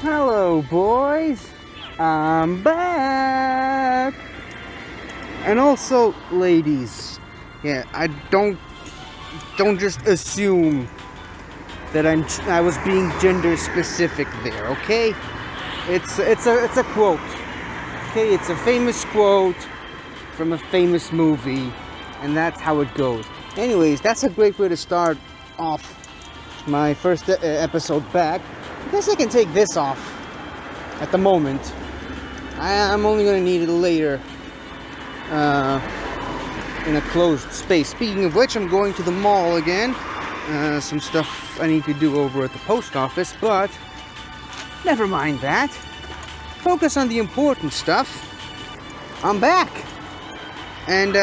Hello, boys. I'm back. And also, ladies. Yeah, I don't just assume that I was being gender specific there. Okay, it's a quote. Okay, it's a famous quote from a famous movie, and that's how it goes. Anyways, that's a great way to start off my first episode back. I guess I can take this off at the moment. I'm only going to need it later in a closed space. Speaking of which, I'm going to the mall again. Some stuff I need to do over at the post office, but never mind that. Focus on the important stuff. I'm back. And,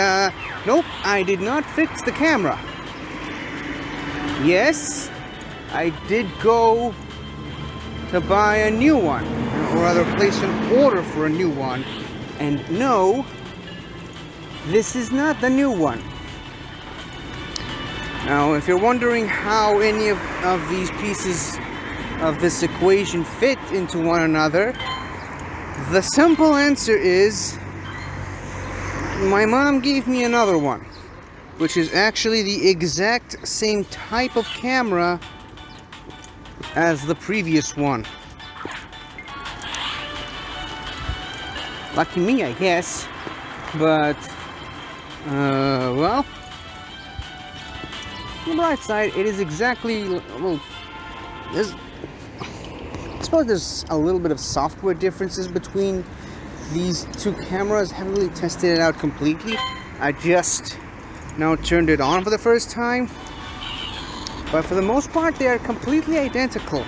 nope, I did not fix the camera. Yes, I did go to buy a new one, or rather place an order for a new one. And no, this is not the new one. Now, if you're wondering how any of these pieces of this equation fit into one another, the simple answer is my mom gave me another one, which is actually the exact same type of camera as the previous one. Lucky me, I guess. But, well, on the bright side, it is exactly, well, I suppose there's a little bit of software differences between these two cameras. I haven't really tested it out completely. I just now turned it on for the first time. But for the most part, they are completely identical.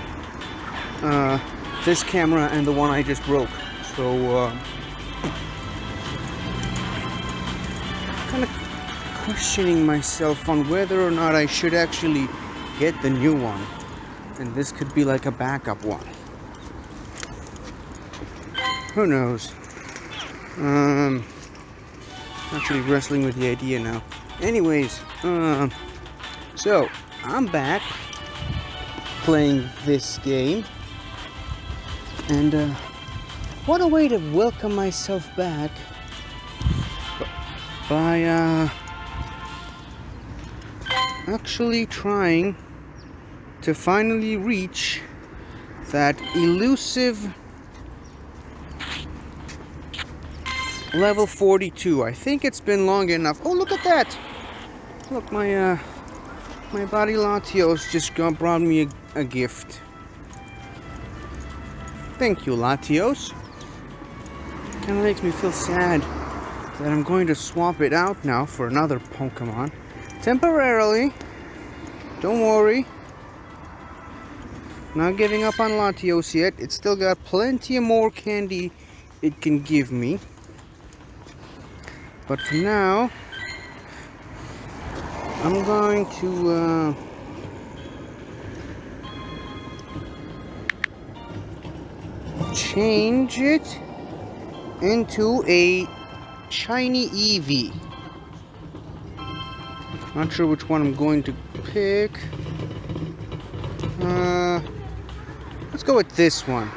This camera and the one I just broke. So, kind of questioning myself on whether or not I should actually get the new one. And this could be like a backup one. Who knows? Actually wrestling with the idea now. Anyways, so I'm back playing this game, and what a way to welcome myself back by actually trying to finally reach that elusive level 42. I think it's been long enough. Oh, look at that! Look, my buddy Latios just brought me a gift. Thank you, Latios. Kind of makes me feel sad that I'm going to swap it out now for another Pokémon. Temporarily. Don't worry. Not giving up on Latios yet. It's still got plenty of more candy it can give me. But for now, I'm going to change it into a shiny Eevee. Not sure which one I'm going to pick. Let's go with this one.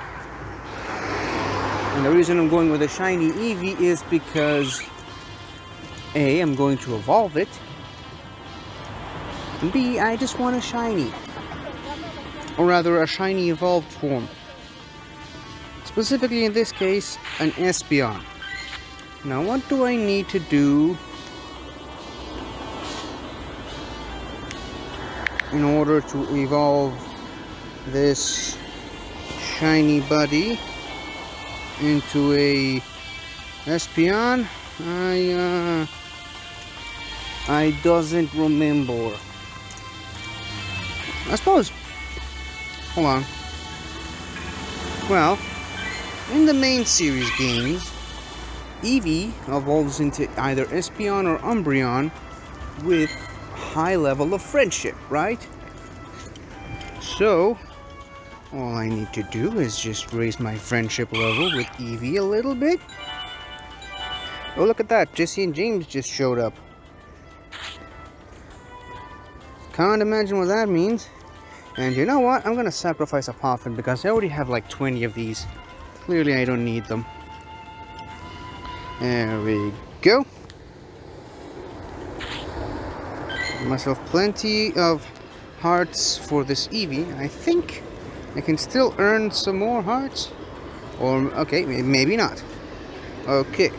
And the reason I'm going with a shiny Eevee is because A, I'm going to evolve it. And B, I just want a shiny. Or rather, a shiny evolved form. Specifically in this case, an Espeon. Now, what do I need to do in order to evolve this shiny buddy into a Espeon? I doesn't remember. I suppose. Hold on. Well, in the main series games, Eevee evolves into either Espeon or Umbreon with high level of friendship, right? So, all I need to do is just raise my friendship level with Eevee a little bit. Oh, look at that. Jesse and James just showed up. Can't imagine what that means. And you know what? I'm gonna sacrifice a Poffin because I already have like 20 of these. Clearly I don't need them. There we go. Give myself plenty of hearts for this Eevee. I think I can still earn some more hearts. Or, okay, maybe not. Okay.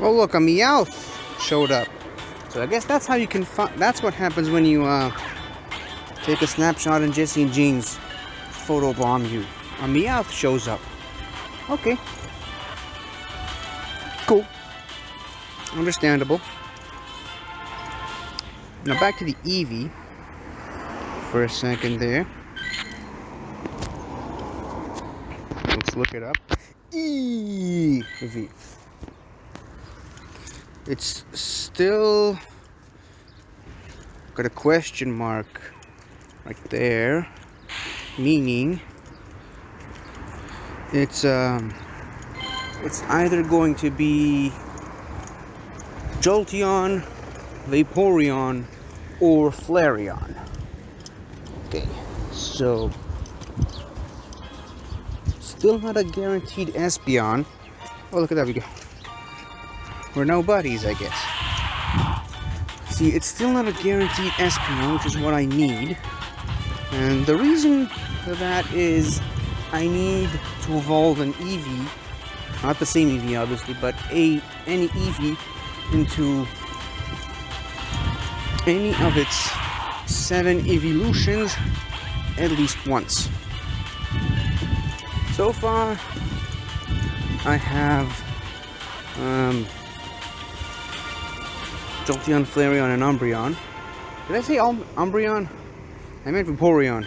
Oh look, a Meowth showed up. So I guess that's how you can find. That's what happens when you take a snapshot and Jesse and Jean's photobomb you. A Meowth shows up. Okay. Cool. Understandable. Now back to the Eevee for a second there. Let's look it up. Eevee. It's still got a question mark right there, meaning it's either going to be Jolteon, Vaporeon, or Flareon. Okay, so still not a guaranteed Espeon. Oh, look at that, we go. We're no buddies, I guess. See, it's still not a guaranteed Espeon, which is what I need. And the reason for that is I need to evolve an Eevee, not the same Eevee obviously, but any Eevee into any of its 7 evolutions at least once. So far, I have Jolteon, Flareon, and Umbreon. Did I say Umbreon? I meant Vaporeon.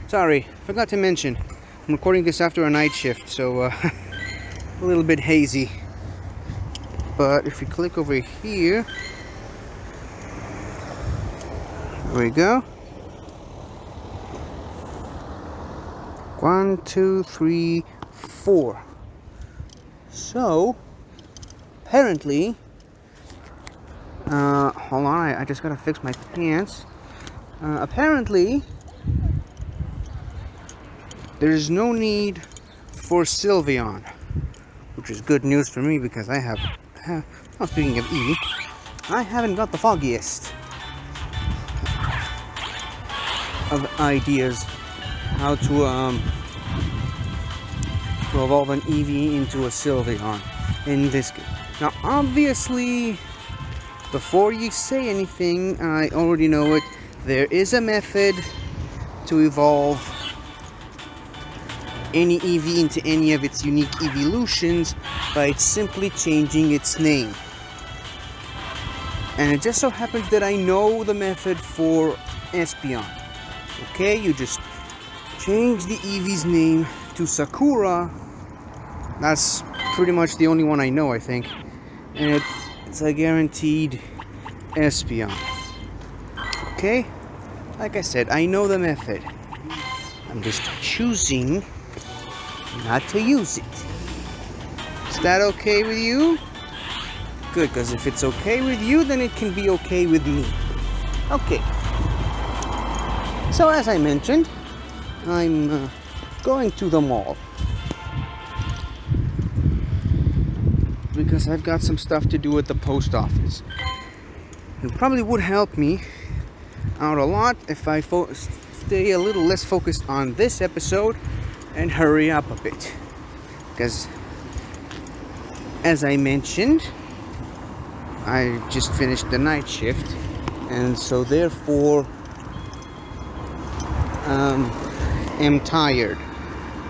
Sorry, forgot to mention. I'm recording this after a night shift, so a little bit hazy. But if you click over here, there we go. 1, 2, 3, 4. So, apparently, hold on, I just gotta fix my pants. Apparently, there's no need for Sylveon, which is good news for me because I have well, speaking of Eevee, I haven't got the foggiest of ideas how to evolve an Eevee into a Sylveon in this game. Now, obviously, before you say anything, I already know it. There is a method to evolve any Eevee into any of its unique evolutions by simply changing its name. And it just so happens that I know the method for Espeon. Okay, you just change the Eevee's name to Sakura. That's pretty much the only one I know, I think. And it's a guaranteed Espeon. Okay? Like I said, I know the method. I'm just choosing not to use it. Is that okay with you? Good, because if it's okay with you, then it can be okay with me. Okay. So as I mentioned, I'm going to the mall. Because I've got some stuff to do at the post office. It probably would help me out a lot if I stay a little less focused on this episode and hurry up a bit. Because, as I mentioned, I just finished the night shift, and so therefore am tired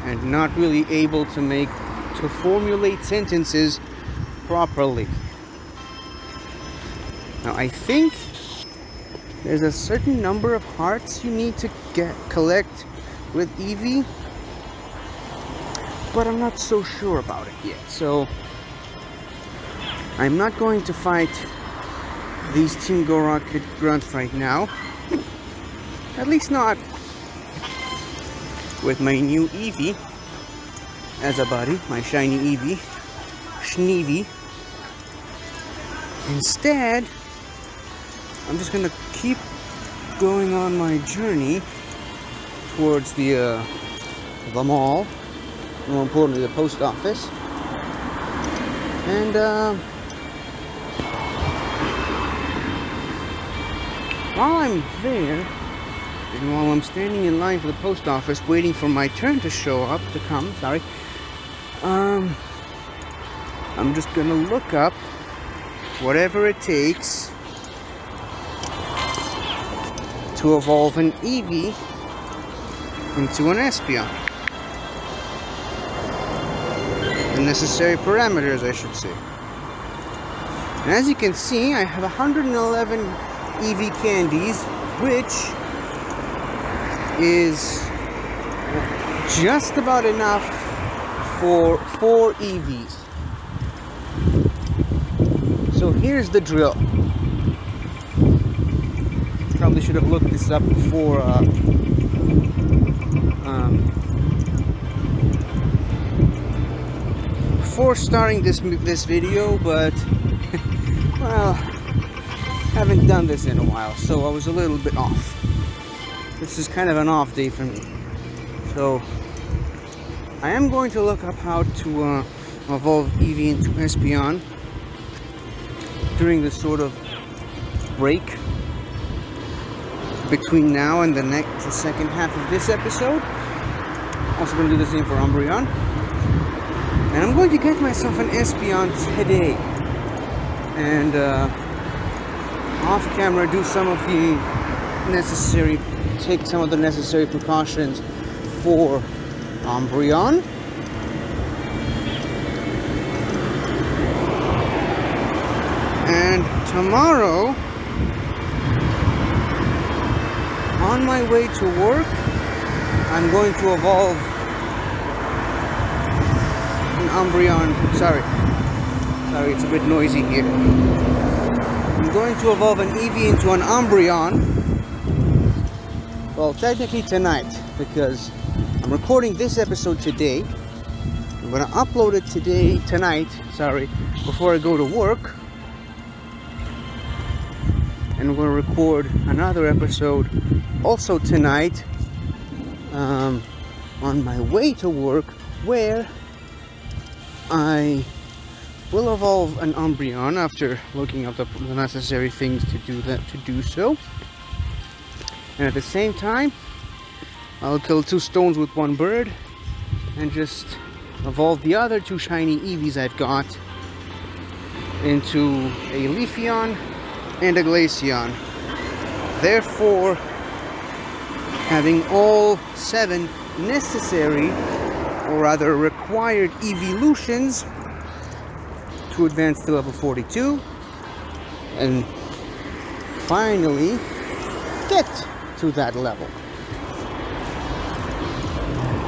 and not really able to formulate sentences properly. Now I think there's a certain number of hearts you need to collect with Eevee, but I'm not so sure about it yet. So I'm not going to fight these Team Go Rocket grunts right now. At least not with my new Eevee as a buddy, my shiny Eevee, Schneevee. Instead, I'm just gonna keep going on my journey towards the mall, more importantly the post office, and while I'm there, and while I'm standing in line for the post office waiting for my turn to come, I'm just gonna look up whatever it takes to evolve an Eevee into an Espeon. The necessary parameters, I should say. And as you can see, I have 111 Eevee candies, which is just about enough for 4 Eevees. So here's the drill. Probably should have looked this up before starting this video, but well, haven't done this in a while, so I was a little bit off. This is kind of an off day for me. So I am going to look up how to evolve Eevee into Espeon during this sort of break between now and the second half of this episode. Also going to do the same for Umbreon. And I'm going to get myself an Espeon today. And off camera take some of the necessary precautions for Umbreon. And tomorrow, on my way to work, I'm going to evolve an Umbreon. Sorry, it's a bit noisy here. I'm going to evolve an Eevee into an Umbreon. Well, technically tonight, because I'm recording this episode today. I'm going to upload it tonight, before I go to work. And I'm going to record another episode also tonight on my way to work, where I will evolve an Umbreon after looking up the necessary things to do so. And at the same time, I'll kill 2 stones with 1 bird and just evolve the other 2 shiny Eevees I've got into a Leafeon and a Glaceon. Therefore, having all 7 necessary, or rather required, evolutions to advance to level 42 and finally get to that level.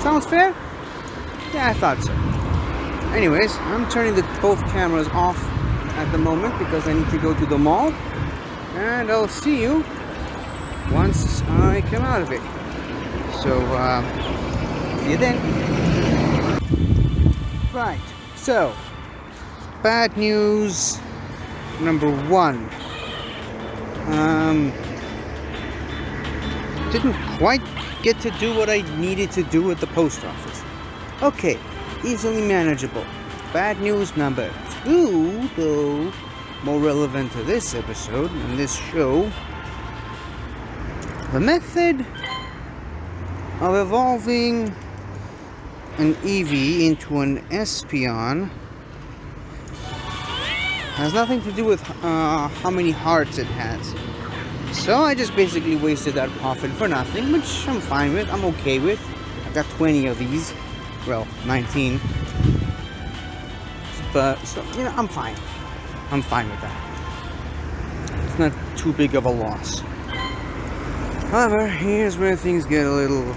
Sounds fair? Yeah, I thought so. Anyways, I'm turning both cameras off at the moment because I need to go to the mall, and I'll see you once I come out of it. So, see you then. Right, so, bad news number 1. Didn't quite get to do what I needed to do at the post office. Okay, easily manageable. Bad news number 2, though more relevant to this episode and this show. The method of evolving an Eevee into an Espeon has nothing to do with how many hearts it has. So I just basically wasted that profit for nothing, which I'm fine with, I'm okay with. I've got 20 of these. Well, 19. But, so, I'm fine. I'm fine with that. It's not too big of a loss. However, here's where things get a little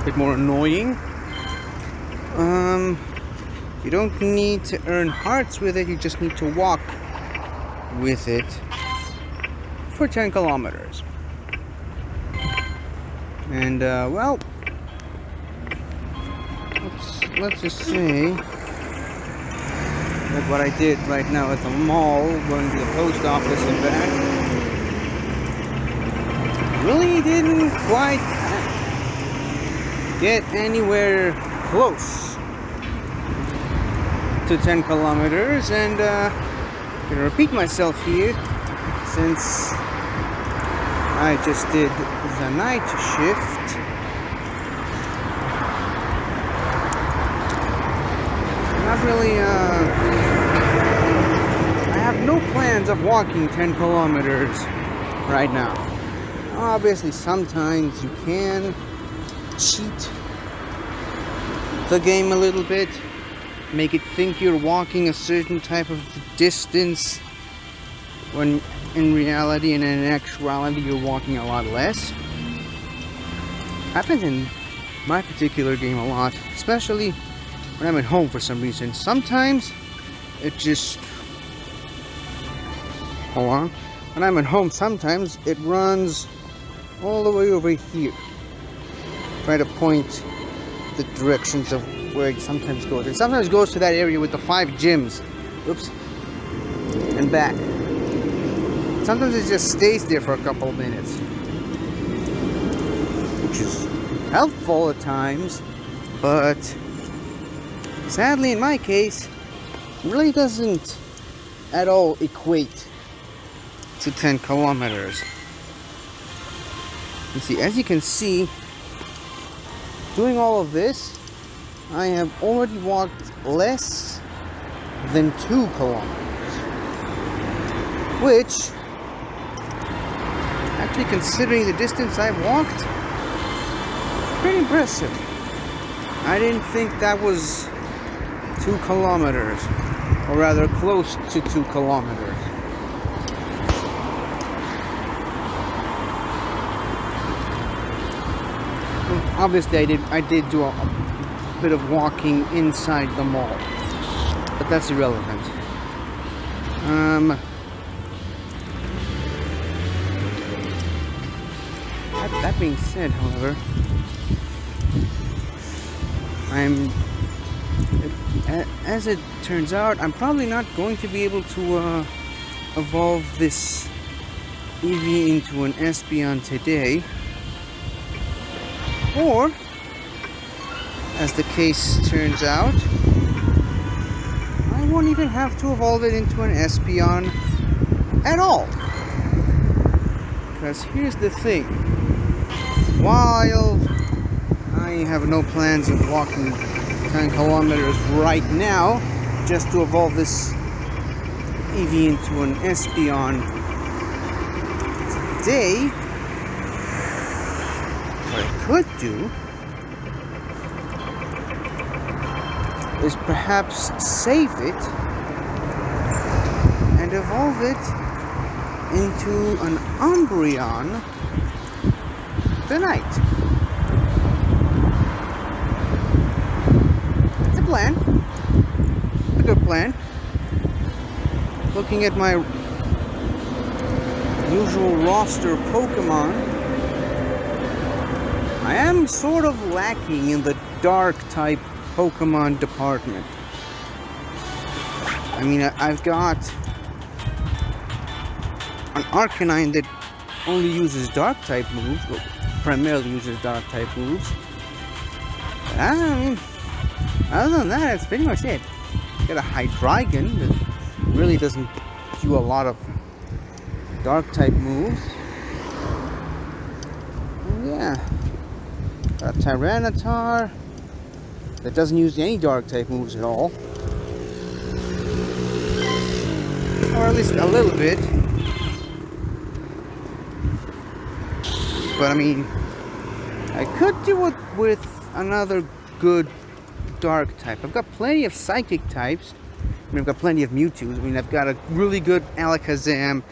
bit more annoying. You don't need to earn hearts with it, you just need to walk with it for 10 kilometers. And, well, let's just say like what I did right now at the mall, going to the post office and back, really didn't quite get anywhere close to 10 kilometers, and I'm gonna repeat myself here since I just did the night shift. Not really, I have no plans of walking 10 kilometers right now. Obviously, sometimes you can cheat the game a little bit, make it think you're walking a certain type of distance when in reality and in actuality you're walking a lot less. Happens in my particular game a lot, especially when I'm at home for some reason. Sometimes it just, hold on, when I'm at home sometimes it runs all the way over here, try to point the directions of where it sometimes goes. It sometimes goes to that area with the 5 gyms, oops, and back. Sometimes it just stays there for a couple of minutes, which is helpful at times, but sadly in my case, it really doesn't at all equate to 10 kilometers. You see, as you can see, doing all of this, I have already walked less than 2 kilometers, which, actually considering the distance I've walked, is pretty impressive. I didn't think that was 2 kilometers, or rather close to 2 kilometers. Obviously, I did do a bit of walking inside the mall, but that's irrelevant. That being said, however, as it turns out, I'm probably not going to be able to evolve this Eevee into an Espeon today. Or, as the case turns out, I won't even have to evolve it into an Espeon at all. Because here's the thing. While I have no plans of walking 10 kilometers right now, just to evolve this Eevee into an Espeon today, what I could do is perhaps save it and evolve it into an Umbreon tonight. It's a plan. A good plan. Looking at my usual roster of Pokemon, I am sort of lacking in the dark type Pokemon department. I mean, I've got an Arcanine that only uses dark type moves, well, primarily uses dark type moves. But I mean, other than that, that's pretty much it. Got a Hydreigon that really doesn't do a lot of dark type moves. And yeah, got a Tyranitar that doesn't use any dark type moves at all, or at least a little bit. But I mean, I could do it with another good dark type. I've got plenty of psychic types. I mean, I've got plenty of Mewtwo's. I mean, I've got a really good Alakazam,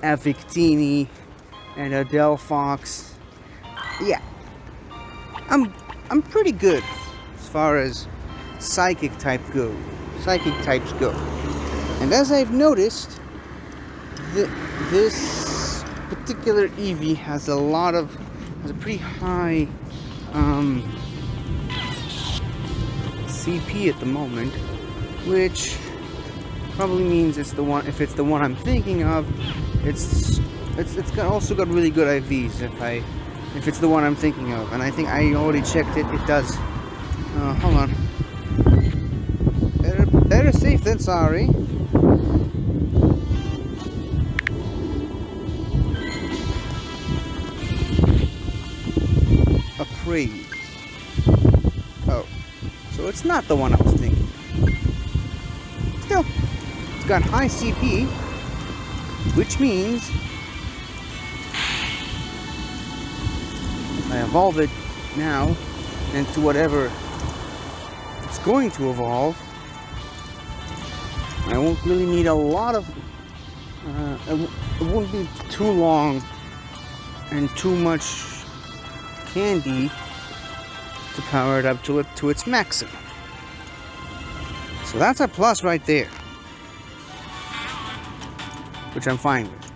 a Victini, and a Delphox. Yeah, I'm pretty good as far as psychic types go. And as I've noticed, this particular Eevee has a pretty high CP at the moment, which probably means it's the one. If it's the one I'm thinking of, it's also got really good IVs. If it's the one I'm thinking of, and I think I already checked it. It does. Hold on. Better safe than sorry. Appraise. Oh, so it's not the one I was thinking. Still, it's got high CP, which means if I evolve it now into whatever it's going to evolve, I won't really need a lot of. It won't be too long and too much candy to power it up to its maximum. So that's a plus right there, which I'm fine with.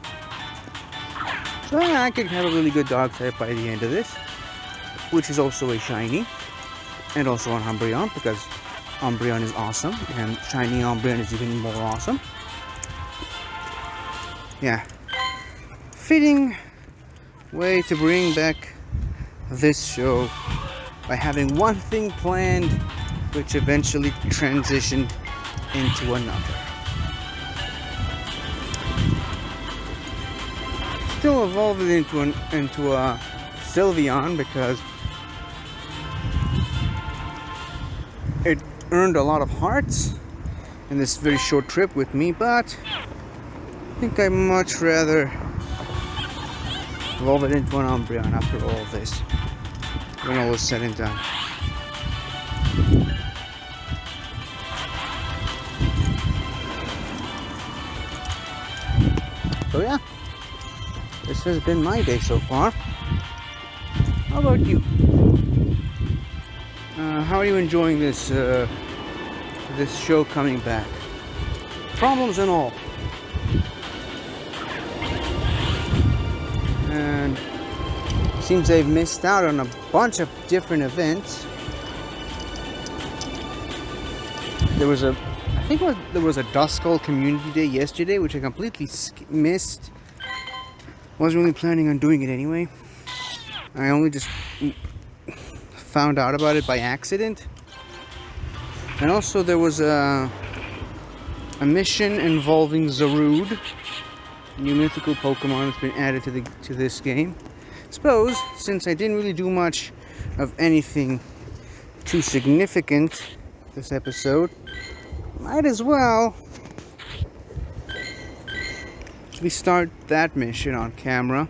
So yeah, I could have a really good dog type by the end of this, which is also a shiny, and also an Umbreon, because Umbreon is awesome, and shiny Umbreon is even more awesome. Yeah, fitting way to bring back this show by having one thing planned, which eventually transitioned into another. Still evolved into a Sylveon because it earned a lot of hearts in this very short trip with me, but I think I'd much rather evolve it into an Umbreon after all this, when all is said and done. So yeah, this has been my day so far. How about you? How are you enjoying this this show coming back? Problems and all. And seems they've missed out on a bunch of different events. There was a Duskull Community Day yesterday, which I completely missed. Wasn't really planning on doing it anyway. I only just found out about it by accident. And also there was a mission involving Zarude, a new mythical Pokemon that's been added to this game. Suppose, since I didn't really do much of anything too significant this episode, might as well we start that mission on camera,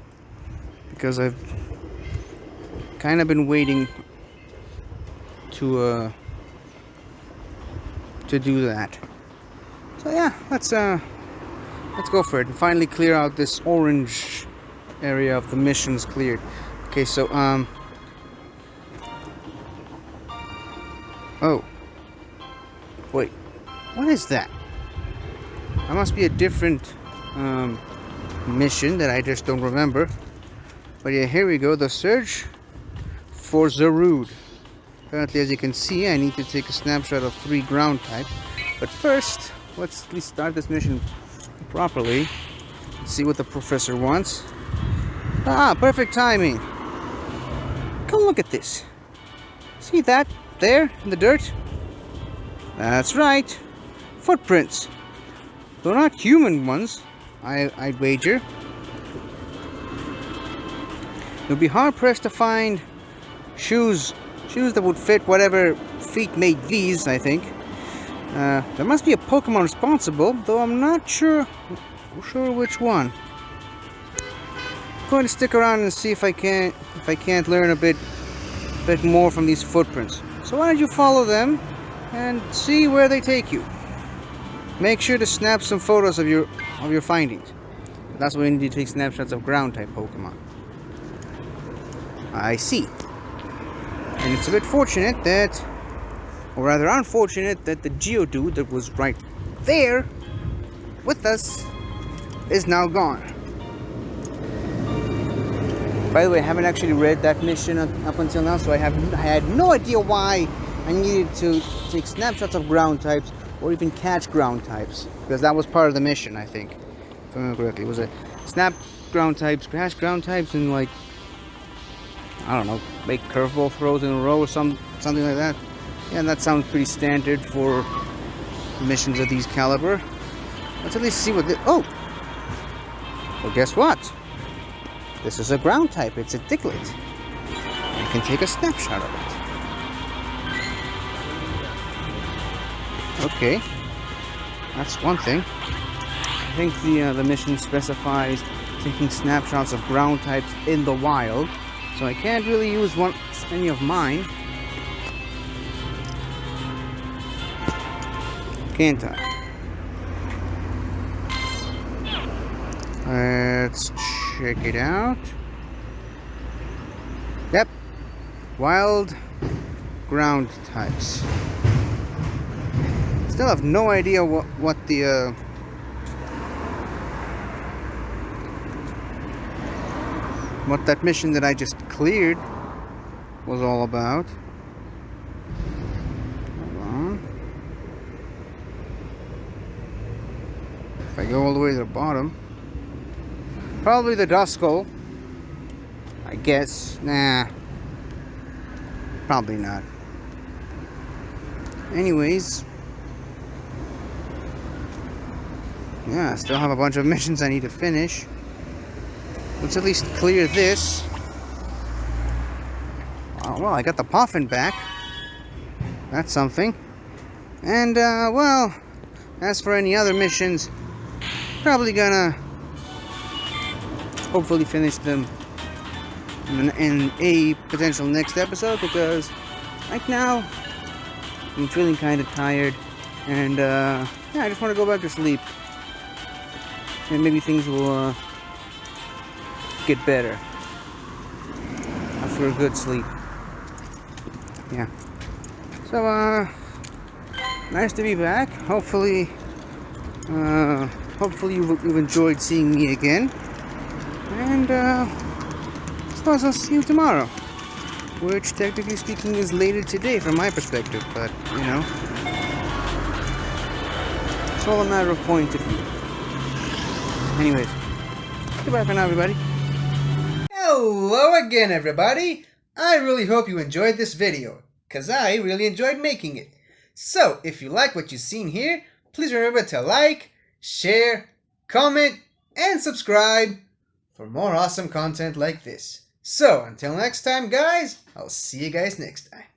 because I've kind of been waiting to do that. So yeah, let's go for it and finally clear out this orange area of the missions cleared. Okay, so oh wait, what is that? That must be a different mission that I just don't remember. But yeah, here we go, the search for Zarude. Apparently, as you can see, I need to take a snapshot of 3 ground types. But first, let's start this mission properly. See what the professor wants. Ah, perfect timing. Come look at this. See that there in the dirt? That's right. Footprints. Though not human ones, I'd wager. You'll be hard pressed to find shoes that would fit whatever feet made these, I think. There must be a Pokemon responsible, though I'm not sure which one. I'm going to stick around and see if I can't learn a bit more from these footprints. So why don't you follow them and see where they take you? Make sure to snap some photos of your findings. That's why we need to take snapshots of ground type Pokemon. I see. And it's a bit fortunate that, or rather unfortunate, that the Geodude that was right there with us is now gone. By the way, I haven't actually read that mission up until now, so I had no idea why I needed to take snapshots of ground types or even catch ground types, because that was part of the mission, I think, if I remember correctly. It was a snap ground types, catch ground types, and like, I don't know, make curveball throws in a row or something like that. Yeah, and that sounds pretty standard for missions of these caliber. Let's at least see what oh! Well, guess what? This is a ground type. It's a Diglett. You can take a snapshot of it. Okay. That's one thing. I think the mission specifies taking snapshots of ground types in the wild, so I can't really use any of mine. Can't I? Let's check it out. Yep. Wild ground types. Still have no idea what the what that mission that I just cleared was all about. Hold on. If I go all the way to the bottom, probably the Duskull, I guess. Nah, probably not. Anyways, yeah, I still have a bunch of missions I need to finish. Let's at least clear this. Well, I got the Poffin back. That's something. And, well, as for any other missions, probably gonna hopefully finish them in a potential next episode, because right now I'm feeling kind of tired, and yeah, I just want to go back to sleep, and maybe things will get better after a good sleep. Yeah. So nice to be back. Hopefully you've enjoyed seeing me again. And I suppose I'll see you tomorrow, which technically speaking is later today from my perspective, but you know, it's all a matter of point of view. Anyways, goodbye for now, everybody. Hello again, everybody. I really hope you enjoyed this video, because I really enjoyed making it. So, if you like what you've seen here, please remember to like, share, comment, and subscribe for more awesome content like this. So, until next time, guys, I'll see you guys next time.